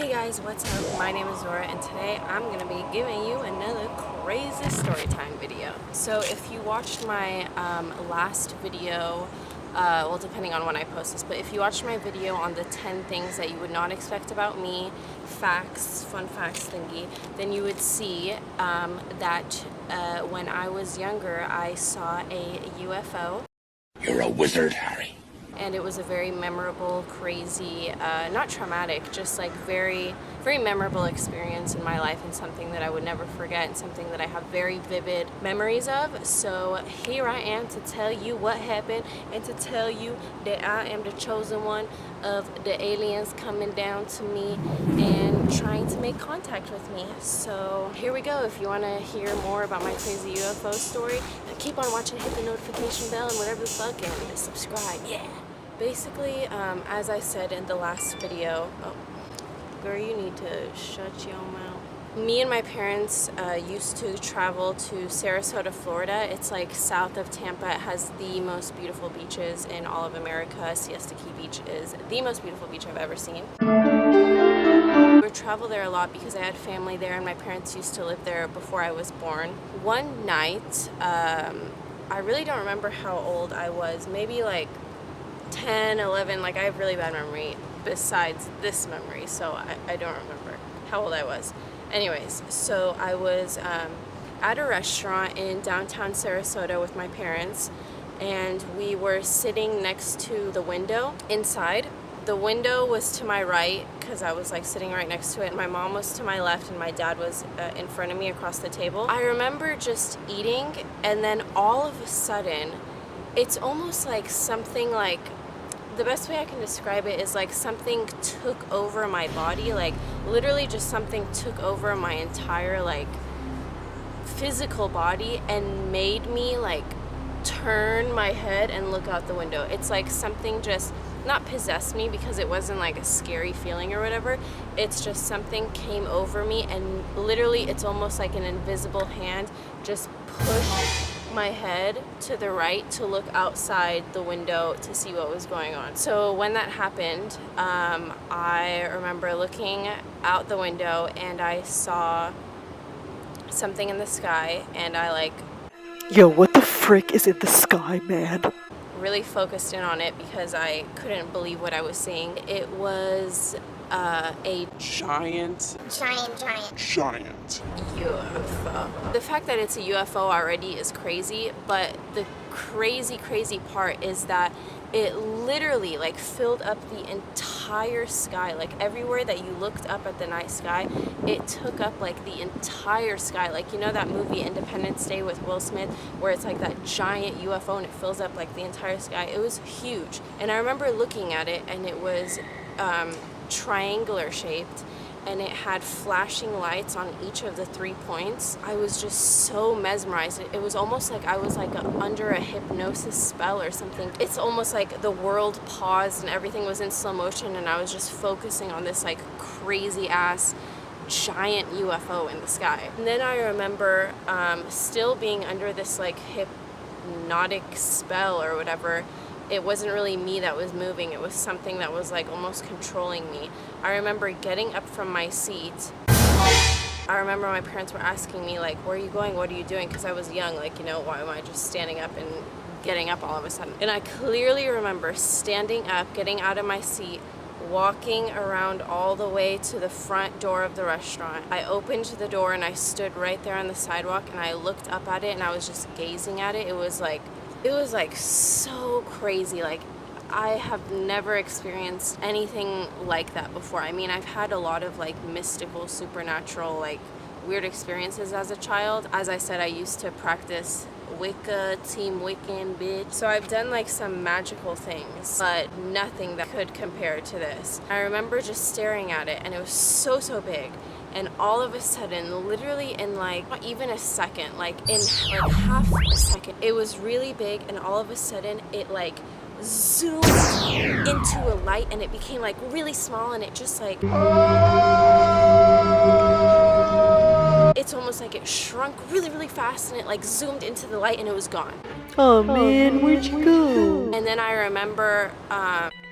Hey guys, what's up? My name is Zora and today I'm going to be giving you another crazy storytime video. So if you watched my last video, well depending on when I post this, but if you watched my video on the 10 things that you would not expect about me, facts, fun facts thingy, then you would see that when I was younger I saw a UFO. You're a wizard, Harry. And it was a very memorable, crazy, not traumatic, just like very, very memorable experience in my life and something that I would never forget and something that I have very vivid memories of. So here I am to tell you what happened and to tell you that I am the chosen one of the aliens coming down to me and trying to make contact with me. So here we go. If you want to hear more about my crazy UFO story, keep on watching, hit the notification bell and whatever the fuck, and subscribe. Yeah. Basically, as I said in the last video, oh, girl, you need to shut your mouth. Me and my parents used to travel to Sarasota, Florida. It's like south of Tampa. It has the most beautiful beaches in all of America. Siesta Key Beach is the most beautiful beach I've ever seen. We would travel there a lot because I had family there and my parents used to live there before I was born. One night, I really don't remember how old I was, maybe like 10, 11, like I have really bad memory besides this memory, so I don't remember how old I was. Anyways, so I was at a restaurant in downtown Sarasota with my parents, and we were sitting next to the window inside. The window was to my right because I was like sitting right next to it, and my mom was to my left and my dad was in front of me across the table. I remember just eating, and then all of a sudden it's almost like something, like the best way I can describe it is like something took over my body, like literally just something took over my entire like physical body and made me like turn my head and look out the window. It's like something just not possessed me because it wasn't like a scary feeling or whatever. It's just something came over me and literally it's almost like an invisible hand just pushed my head to the right to look outside the window to see what was going on. So when that happened, I remember looking out the window and I saw something in the sky, and I like, yo, what the frick is in the sky, man? Really focused in on it because I couldn't believe what I was seeing. It was a Giant UFO. The fact that it's a UFO already is crazy, but the crazy part is that it literally like filled up the entire sky. Like everywhere that you looked up at the night sky, it took up like the entire sky. Like, you know that movie Independence Day with Will Smith where it's like that giant UFO and it fills up like the entire sky? It was huge. And I remember looking at it and it was triangular shaped and it had flashing lights on each of the 3 points. I was just so mesmerized. It was almost like I was like under a hypnosis spell or something. It's almost like the world paused and everything was in slow motion and I was just focusing on this like crazy ass giant UFO in the sky. And then I remember still being under this like hypnotic spell or whatever. It wasn't really me that was moving, it was something that was like almost controlling me. I remember getting up from my seat. I remember my parents were asking me like, where are you going, what are you doing? Because I was young, like, you know, why am I just standing up and getting up all of a sudden? And I clearly remember standing up, getting out of my seat, walking around all the way to the front door of the restaurant. I opened the door and I stood right there on the sidewalk and I looked up at it and I was just gazing at it. It was like so crazy. Like, I have never experienced anything like that before. I mean, I've had a lot of like mystical, supernatural, like weird experiences as a child. As I said, I used to practice Wicca, Team Wiccan, bitch. So I've done like some magical things, but nothing that could compare to this. I remember just staring at it and it was so big. And all of a sudden, literally in like not even a second, like in like half a second, it was really big and all of a sudden it like zoomed into a light and it became like really small and it just like, it's almost like it shrunk really fast and it like zoomed into the light and it was gone. Oh man, where'd you go? And then I remember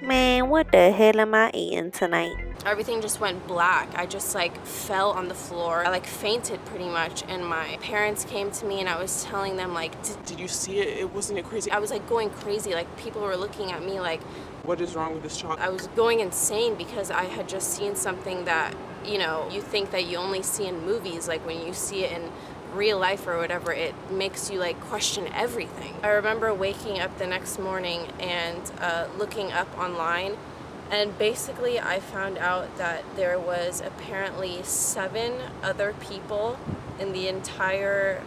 Man, what the hell am I eating tonight? Everything just went black. I just like fell on the floor. I like fainted pretty much, and my parents came to me and I was telling them like, Did you see it? Wasn't it crazy? I was like going crazy. Like people were looking at me like, What is wrong with this child? I was going insane because I had just seen something that, you know, you think that you only see in movies. Like when you see it in real life or whatever, it makes you like question everything. I remember waking up the next morning and looking up online, and basically I found out that there was apparently 7 other people in the entire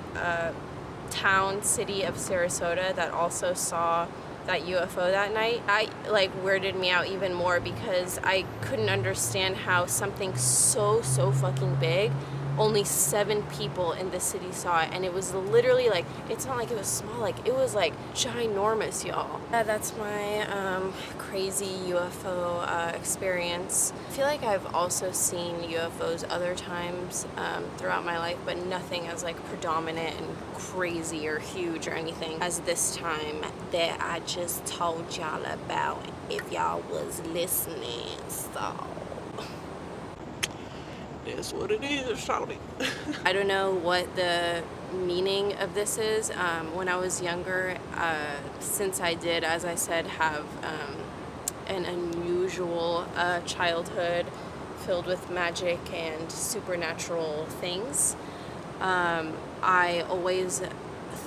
city of Sarasota that also saw that UFO that night. That like weirded me out even more because I couldn't understand how something so fucking big, only 7 people in the city saw it, and it was literally like, it's not like it was small, like it was like ginormous, y'all. That's my crazy UFO experience. I feel like I've also seen UFOs other times throughout my life, but nothing as like predominant and crazy or huge or anything as this time that I just told y'all about, if y'all was listening. So That's what it is, shawty. I don't know what the meaning of this is. When I was younger, since I did, as I said, have an unusual childhood filled with magic and supernatural things, I always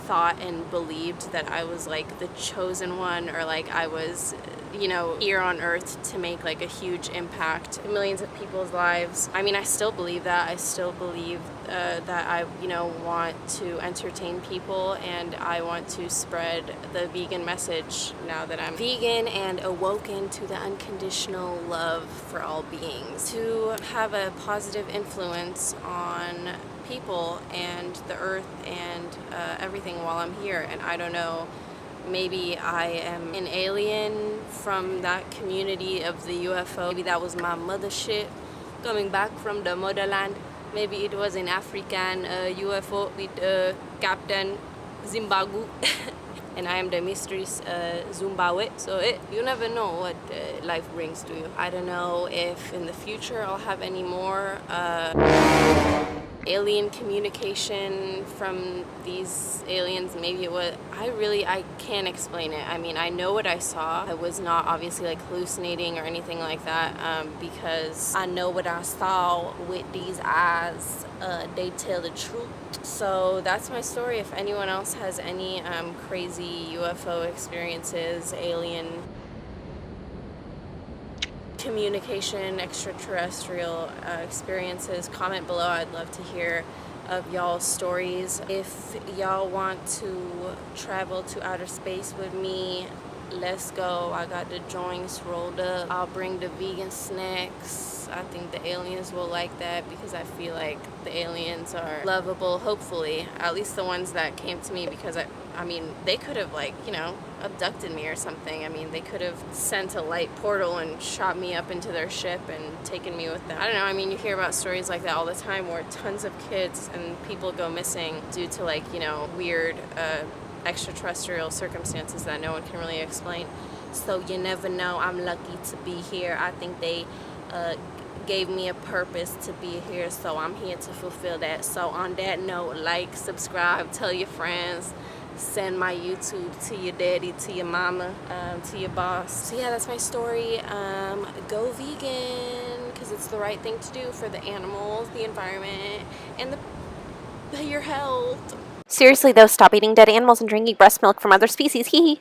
thought and believed that I was like the chosen one, or like I was, you know, here on earth to make like a huge impact in millions of people's lives. I mean, I still believe that. I still believe that I, you know, want to entertain people and I want to spread the vegan message now that I'm vegan and awoken to the unconditional love for all beings. To have a positive influence on people and the earth and everything while I'm here. And I don't know, maybe I am an alien from that community of the UFO. Maybe that was my mothership coming back from the motherland. Maybe it was an African UFO with Captain Zimbabwe. And I am the mistress Zimbabwe. So you never know what life brings to you. I don't know if in the future I'll have any more alien communication from these aliens. Maybe it was, I can't explain it. I mean, I know what I saw. I was not obviously like hallucinating or anything like that, because I know what I saw with these eyes. They tell the truth. So that's my story. If anyone else has any crazy UFO experiences, alien communication, extraterrestrial experiences, comment below. I'd love to hear of y'all's stories. If y'all want to travel to outer space with me, let's go. I got the joints rolled up. I'll bring the vegan snacks. I think the aliens will like that because I feel like the aliens are lovable, hopefully. At least the ones that came to me, because I mean, they could have, like, you know, abducted me or something. I mean, they could have sent a light portal and shot me up into their ship and taken me with them. I don't know. I mean, you hear about stories like that all the time where tons of kids and people go missing due to, like, you know, weird extraterrestrial circumstances that no one can really explain. So you never know. I'm lucky to be here. I think they gave me a purpose to be here, so I'm here to fulfill that. So on that note, like, subscribe, tell your friends, send my YouTube to your daddy, to your mama, to your boss. So yeah, that's my story. Go vegan, because it's the right thing to do for the animals, the environment, and your health. Seriously though, stop eating dead animals and drinking breast milk from other species. Hee hee.